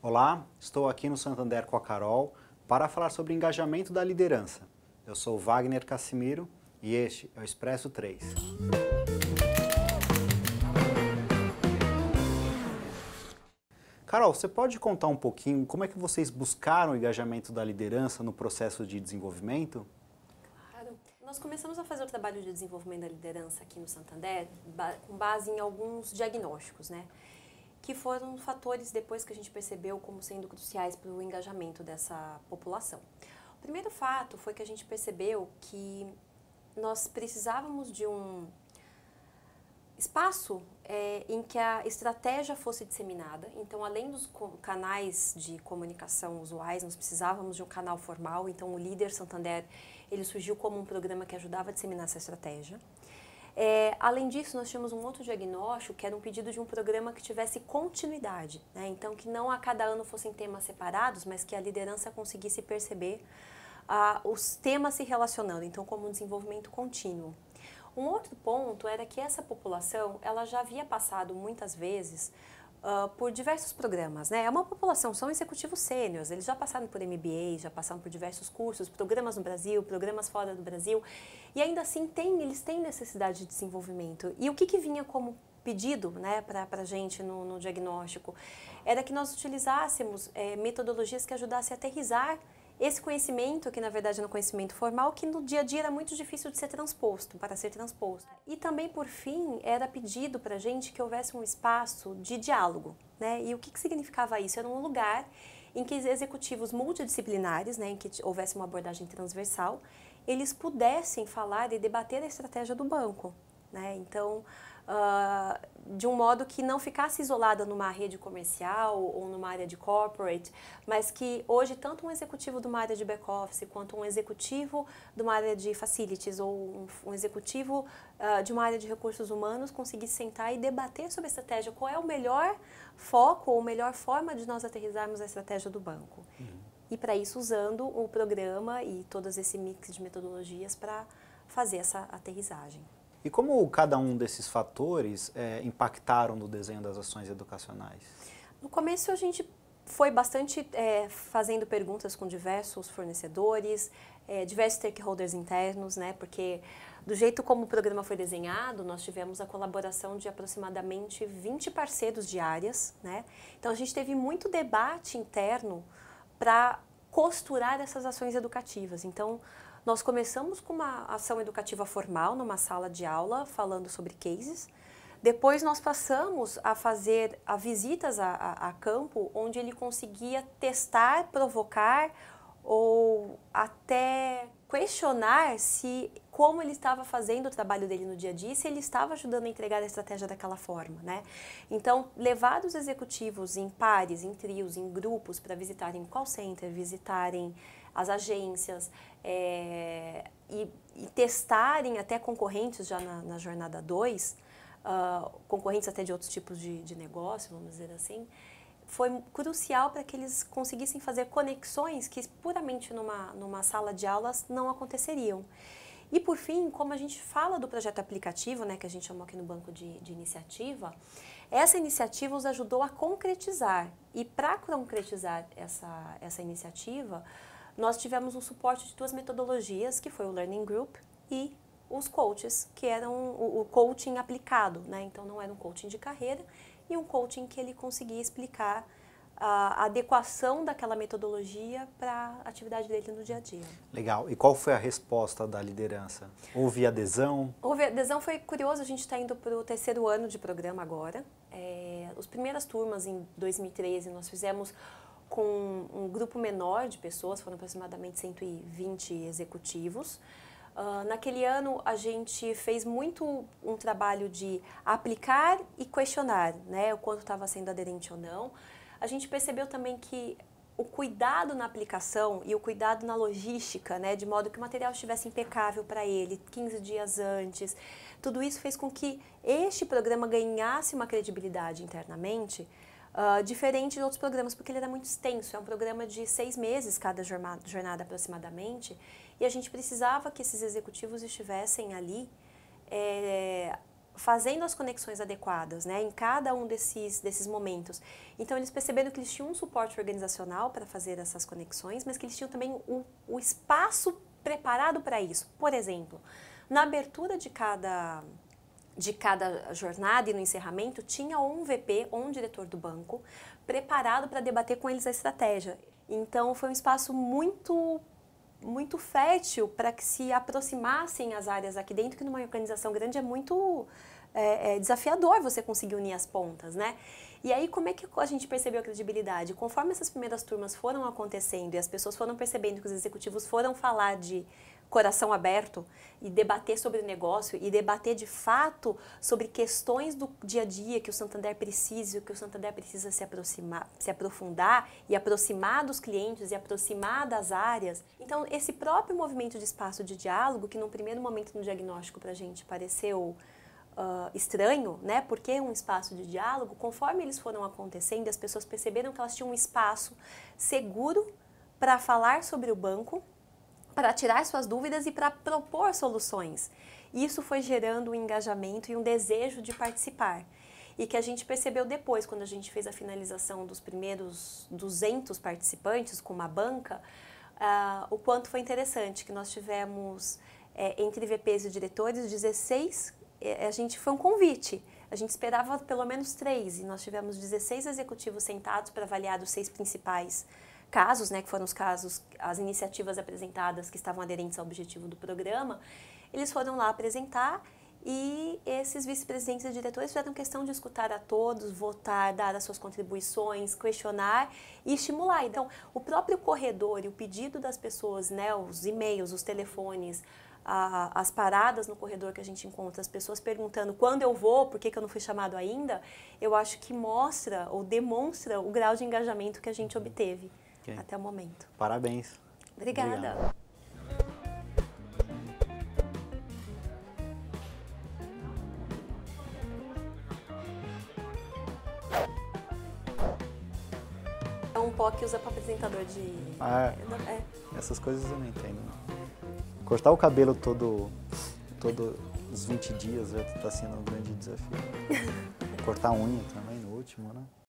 Olá, estou aqui no Santander com a Carol para falar sobre engajamento da liderança. Eu sou Wagner Cassimiro e este é o Expresso 3. Carol, você pode contar um pouquinho como é que vocês buscaram o engajamento da liderança no processo de desenvolvimento? Claro. Nós começamos a fazer o trabalho de desenvolvimento da liderança aqui no Santander com base em alguns diagnósticos, né? Que foram fatores depois que a gente percebeu como sendo cruciais para o engajamento dessa população. O primeiro fato foi que a gente percebeu que nós precisávamos de um espaço em que a estratégia fosse disseminada. Então, além dos canais de comunicação usuais, nós precisávamos de um canal formal. Então, o Líder Santander, ele surgiu como um programa que ajudava a disseminar essa estratégia. Além disso, nós tínhamos um outro diagnóstico, que era um pedido de um programa que tivesse continuidade, né? Então, que não a cada ano fossem temas separados, mas que a liderança conseguisse perceber os temas se relacionando, então como um desenvolvimento contínuo. Um outro ponto era que essa população, ela já havia passado muitas vezes por diversos programas, né? É uma população, são executivos sêniores, eles já passaram por MBA, já passaram por diversos cursos, programas no Brasil, programas fora do Brasil, e ainda assim eles têm necessidade de desenvolvimento. E o que vinha como pedido, né, para a gente no diagnóstico era que nós utilizássemos metodologias que ajudassem a aterrissar esse conhecimento, que na verdade é um conhecimento formal, que no dia a dia era muito difícil de ser transposto, para ser transposto. E também, por fim, era pedido para a gente que houvesse um espaço de diálogo, né? E o que significava isso? Era um lugar em que executivos multidisciplinares, né, em que houvesse uma abordagem transversal, eles pudessem falar e debater a estratégia do banco, né? Então, de um modo que não ficasse isolada numa rede comercial ou numa área de corporate, mas que hoje tanto um executivo de uma área de back-office quanto um executivo de uma área de facilities ou um executivo de uma área de recursos humanos conseguisse sentar e debater sobre a estratégia, qual é o melhor foco ou a melhor forma de nós aterrissarmos a estratégia do banco. E para isso usando o programa e todo esse mix de metodologias para fazer essa aterrissagem. E como cada um desses fatores impactaram no desenho das ações educacionais? No começo a gente foi bastante fazendo perguntas com diversos fornecedores, diversos stakeholders internos, né? Porque do jeito como o programa foi desenhado, nós tivemos a colaboração de aproximadamente 20 parceiros de áreas, né? Então a gente teve muito debate interno para costurar essas ações educativas. Então, nós começamos com uma ação educativa formal, numa sala de aula, falando sobre cases. Depois nós passamos a fazer visitas a campo, onde ele conseguia testar, provocar ou até questionar como ele estava fazendo o trabalho dele no dia a dia, se ele estava ajudando a entregar a estratégia daquela forma, né? Então, levar os executivos em pares, em trios, em grupos, para visitarem o call center, visitarem as agências e testarem até concorrentes já na jornada 2, concorrentes até de outros tipos de negócio, vamos dizer assim, foi crucial para que eles conseguissem fazer conexões que puramente numa sala de aulas não aconteceriam. E por fim, como a gente fala do projeto aplicativo, né, que a gente chamou aqui no banco de iniciativa, essa iniciativa os ajudou a concretizar. E para concretizar essa iniciativa, nós tivemos um suporte de 2 metodologias, que foi o Learning Group e os coaches, que eram o coaching aplicado, né? Então não era um coaching de carreira, e um coaching que ele conseguia explicar a adequação daquela metodologia para a atividade dele no dia a dia. Legal. E qual foi a resposta da liderança? Houve adesão? Houve adesão, foi curioso, a gente está indo para o 3º ano de programa agora. As primeiras turmas em 2013 nós fizemos com um grupo menor de pessoas, foram aproximadamente 120 executivos. Naquele ano a gente fez muito um trabalho de aplicar e questionar, né, o quanto estava sendo aderente ou não. A gente percebeu também que o cuidado na aplicação e o cuidado na logística, né, de modo que o material estivesse impecável para ele 15 dias antes, tudo isso fez com que este programa ganhasse uma credibilidade internamente, diferente de outros programas, porque ele era muito extenso, é um programa de 6 meses cada jornada aproximadamente, e a gente precisava que esses executivos estivessem ali fazendo as conexões adequadas, né, em cada um desses momentos. Então, eles perceberam que eles tinham um suporte organizacional para fazer essas conexões, mas que eles tinham também o espaço preparado para isso. Por exemplo, na abertura de cada jornada e no encerramento, tinha um VP ou um diretor do banco preparado para debater com eles a estratégia. Então, foi um espaço muito fértil para que se aproximassem as áreas aqui dentro, que numa organização grande é muito desafiador você conseguir unir as pontas, né? E aí, como é que a gente percebeu a credibilidade? Conforme essas primeiras turmas foram acontecendo e as pessoas foram percebendo que os executivos foram falar de coração aberto e debater sobre o negócio e debater de fato sobre questões do dia a dia que o Santander precisa, que o Santander precisa se aprofundar e aproximar dos clientes e aproximar das áreas. Então, esse próprio movimento de espaço de diálogo, que num primeiro momento no diagnóstico para a gente pareceu estranho, né? Porque um espaço de diálogo, conforme eles foram acontecendo, as pessoas perceberam que elas tinham um espaço seguro para falar sobre o banco, para tirar suas dúvidas e para propor soluções. Isso foi gerando um engajamento e um desejo de participar. E que a gente percebeu depois, quando a gente fez a finalização dos primeiros 200 participantes com uma banca, o quanto foi interessante, que nós tivemos, entre VPs e diretores, 16, foi um convite. A gente esperava pelo menos 3, e nós tivemos 16 executivos sentados para avaliar os 6 principais casos, né, que foram os casos, as iniciativas apresentadas que estavam aderentes ao objetivo do programa. Eles foram lá apresentar e esses vice-presidentes e diretores fizeram questão de escutar a todos, votar, dar as suas contribuições, questionar e estimular. Então, o próprio corredor e o pedido das pessoas, né, os e-mails, os telefones, as paradas no corredor que a gente encontra, as pessoas perguntando quando eu vou, por que eu não fui chamado ainda, eu acho que mostra ou demonstra o grau de engajamento que a gente obteve até o momento. Parabéns. Obrigada. Obrigado. É um pó que usa para apresentador de... Essas coisas eu não entendo. Cortar o cabelo todos os 20 dias já está sendo um grande desafio. Cortar a unha também no último, né?